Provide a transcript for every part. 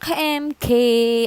MK,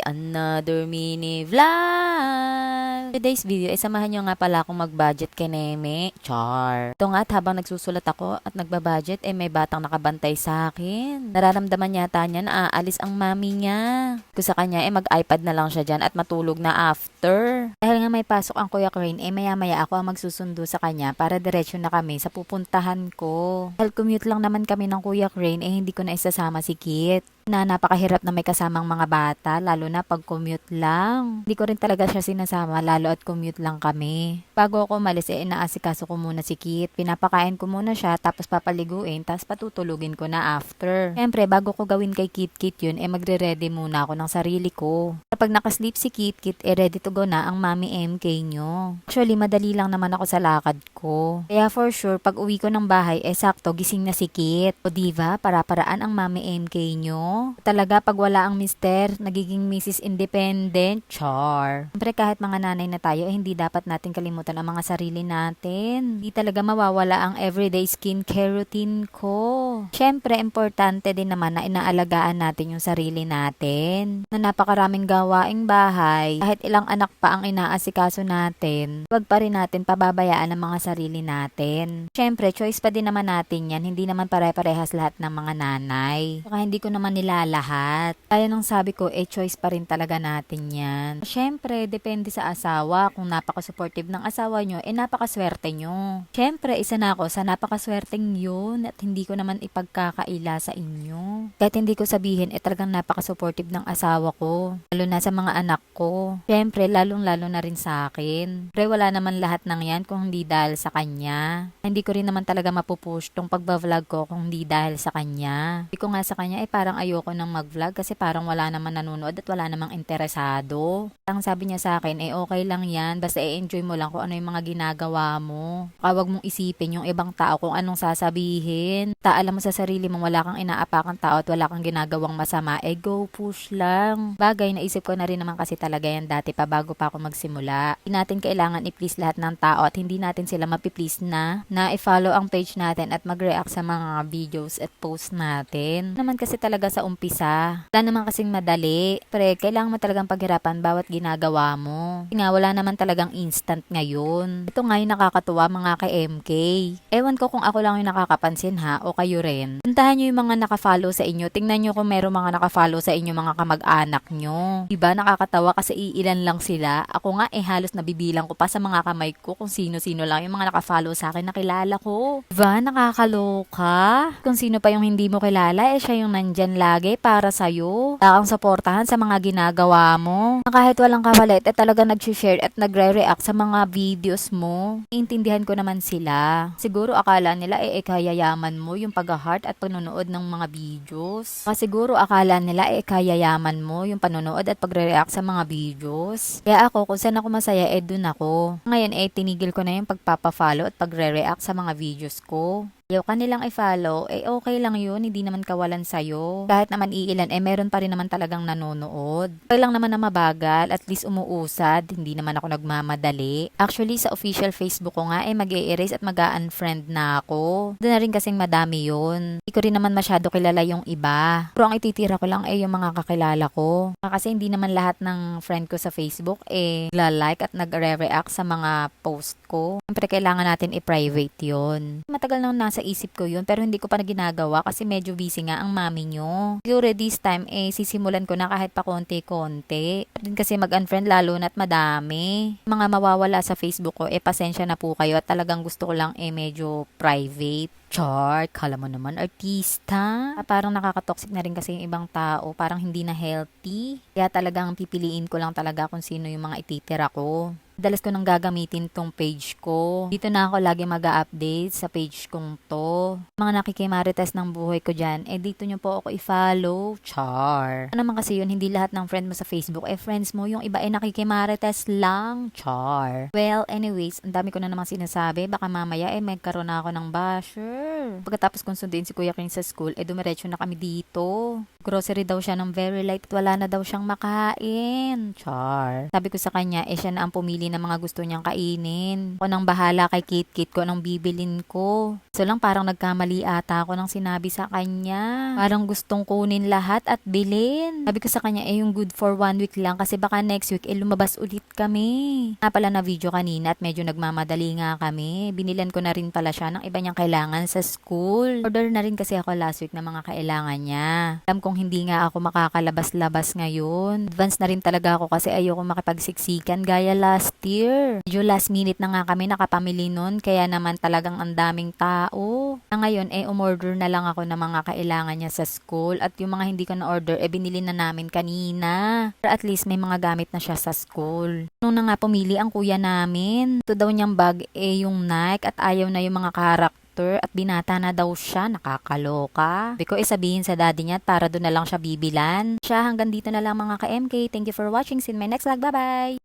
another mini vlog. Today's video ay samahan nyo nga pala akong mag-budget kay Neme. Char. Ito nga at habang nagsusulat ako at nagbabudget may batang nakabantay sa akin. Nararamdaman yata niya na aalis ang mami niya. Kung sa kanya mag-iPad na lang siya dyan at matulog na after. Dahil nga may pasok ang Kuya Crane maya-maya ako ang magsusundo sa kanya para diretsyo na kami sa pupuntahan ko. Dahil commute lang naman kami ng Kuya Crane hindi ko na isasama si Kit. Napakahirap na may kasamang mga bata, lalo na pag commute lang. Hindi ko rin talaga siya sinasama, lalo at commute lang kami. Bago ako umalis, inaasikaso ko muna si Kit. Pinapakain ko muna siya, tapos papaliguin, tapos patutulugin ko na after. Siyempre, bago ko gawin kay Kit yun, magre-ready muna ako ng sarili ko. Kapag nakasleep si Kit, ready to go na ang mami MK nyo. Actually, madali lang naman ako sa lakad ko. Kaya for sure, pag uwi ko ng bahay, sakto, gising na si Kit. O diba, para-paraan ang mami MK nyo. Talaga pag wala ang mister, nagiging Mrs. Independent. Char. Siyempre kahit mga nanay na tayo, hindi dapat natin kalimutan ang mga sarili natin. Hindi talaga mawawala ang everyday skincare routine ko. Siyempre, importante din naman na inaalagaan natin yung sarili natin. Na napakaraming gawaing bahay, kahit ilang anak pa ang inaasikaso natin, wag pa rin natin pababayaan ang mga sarili natin. Siyempre, choice pa din naman natin yan. Hindi naman pare-parehas lahat ng mga nanay. Saka hindi ko naman lahat. Kaya nung sabi ko, choice pa rin talaga natin yan. Siyempre, depende sa asawa. Kung napaka-supportive ng asawa nyo, napakaswerte nyo. Siyempre, isa na ako sa napakaswerteng yun at hindi ko naman ipagkakaila sa inyo. Kahit hindi ko sabihin, talagang napaka-supportive ng asawa ko. Lalo na sa mga anak ko. Siyempre, lalong-lalo na rin sa akin. Pero wala naman lahat ng yan kung hindi dahil sa kanya. Hindi ko rin naman talaga mapupush tong pagbablog ko kung hindi dahil sa kanya. Hindi ko nga sa kanya, parang ayoko nang mag-vlog kasi parang wala naman nanonood at wala namang interesado. Ang sabi niya sa akin, okay lang yan, basta enjoy mo lang kung ano yung mga ginagawa mo. Huwag mong isipin yung ibang tao kung anong sasabihin. Alam mo sa sarili mo, wala kang inaapakang tao at wala kang ginagawang masama, go push lang. Bagay, naisip ko na rin naman kasi talaga yan dati pa bago pa ako magsimula. Hindi natin kailangan i-please lahat ng tao at hindi natin sila mapiplease na i-follow ang page natin at mag-react sa mga videos at post natin. Naman kasi talaga sa umpisa. Wala naman kasing madali. Pero kailangan mo talagang paghirapan bawat ginagawa mo. Nga, wala naman talagang instant ngayon. Ito nga yung nakakatuwa mga ka-MK. Ewan ko kung ako lang yung nakakapansin o kayo rin. Puntahan nyo yung mga nakafollow sa inyo. Tingnan nyo kung meron mga nakafollow sa inyo mga kamag-anak nyo. Diba nakakatawa kasi iilan lang sila. Ako nga halos nabibilang ko pa sa mga kamay ko kung sino-sino lang yung mga nakafollow sa akin na kilala ko. Diba nakakaloka? Kung sino pa yung hindi mo kilala siya yung nandyan lagi para sa'yo. Kang suportahan sa mga ginagawa mo. Kahit walang kapalit, talaga nag-share at nagre-react sa mga videos mo. Iintindihan ko naman sila. Siguro akala nila kayayaman mo yung pag-heart at panonood ng mga videos. Siguro akala nila kayayaman mo yung panonood at pagre-react sa mga videos. Kaya ako, kung saan ako masaya, dun ako. Ngayon tinigil ko na yung pagpapafollow at pagre-react sa mga videos ko. Ayaw kanilang i-follow, okay lang yun, hindi naman kawalan sa'yo. Kahit naman iilan, meron pa rin naman talagang nanonood. Okay lang naman na mabagal, at least umuusad, hindi naman ako nagmamadali. Actually, sa official Facebook ko nga, mag-e-erase at mag-unfriend na ako. Doon na rin kasing madami yun. Hindi ko rin naman masyado kilala yung iba. Pero ang ititira ko lang yung mga kakilala ko. Kasi hindi naman lahat ng friend ko sa Facebook, like at nagre-react sa mga post ko. Siyempre, kailangan natin i-private yun. Matagal nang nasa isip ko yun pero hindi ko pa na ginagawa kasi medyo busy nga ang mami nyo. Siguro this time sisimulan ko na kahit pa konti-konti. Din kasi mag-unfriend lalo na't madami. Mga mawawala sa Facebook ko pasensya na po kayo at talagang gusto ko lang medyo private. Char, kala mo naman artista. Parang nakakatoxic na rin kasi yung ibang tao. Parang hindi na healthy. Kaya talagang pipiliin ko lang talaga kung sino yung mga ititira ko. Dalas ko nang gagamitin tong page ko. Dito na ako lagi mag-update sa page kong to. Mga nakikimarites ng buhay ko dyan, dito nyo po ako i-follow. Char. Ano naman kasi yun, hindi lahat ng friend mo sa Facebook, friends mo. Yung iba nakikimarites lang. Char. Well, anyways, ang dami ko na namang sinasabi. Baka mamaya magkaroon na ako ng basher. Pagkatapos kong sundin si Kuya King sa school, dumiretso na kami dito. Grocery daw siya ng very light at wala na daw siyang makain. Char. Sabi ko sa kanya, siya na ang pumili mamili ng mga gusto niyang kainin. Ako nang bahala kay Kit ko anong bibilin ko. So lang parang nagkamali ata ako nang sinabi sa kanya. Parang gustong kunin lahat at bilhin. Sabi ko sa kanya yung good for 1 week lang kasi baka next week lumabas ulit kami. Pala na video kanina at medyo nagmamadali nga kami. Binilan ko na rin pala siya ng iba niyang kailangan sa school. Order na rin kasi ako last week ng mga kailangan niya. Alam kong hindi nga ako makakalabas-labas ngayon. Advance na rin talaga ako kasi ayoko makipagsiksikan gaya last year. Medyo last minute na nga kami nakapamili nun kaya naman talagang ang daming tao. Ngayon umorder na lang ako ng mga kailangan niya sa school at yung mga hindi ko na order binili na namin kanina. Pero at least may mga gamit na siya sa school. Nung na nga pumili ang kuya namin. Ito daw niyang bag yung Nike at ayaw na yung mga karakter at binata na daw siya, nakakaloka. Sabi ko sabihin sa daddy niya at para doon na lang siya bibilan. Hanggang dito na lang mga ka-MK. Thank you for watching. See you in my next vlog. Bye-bye!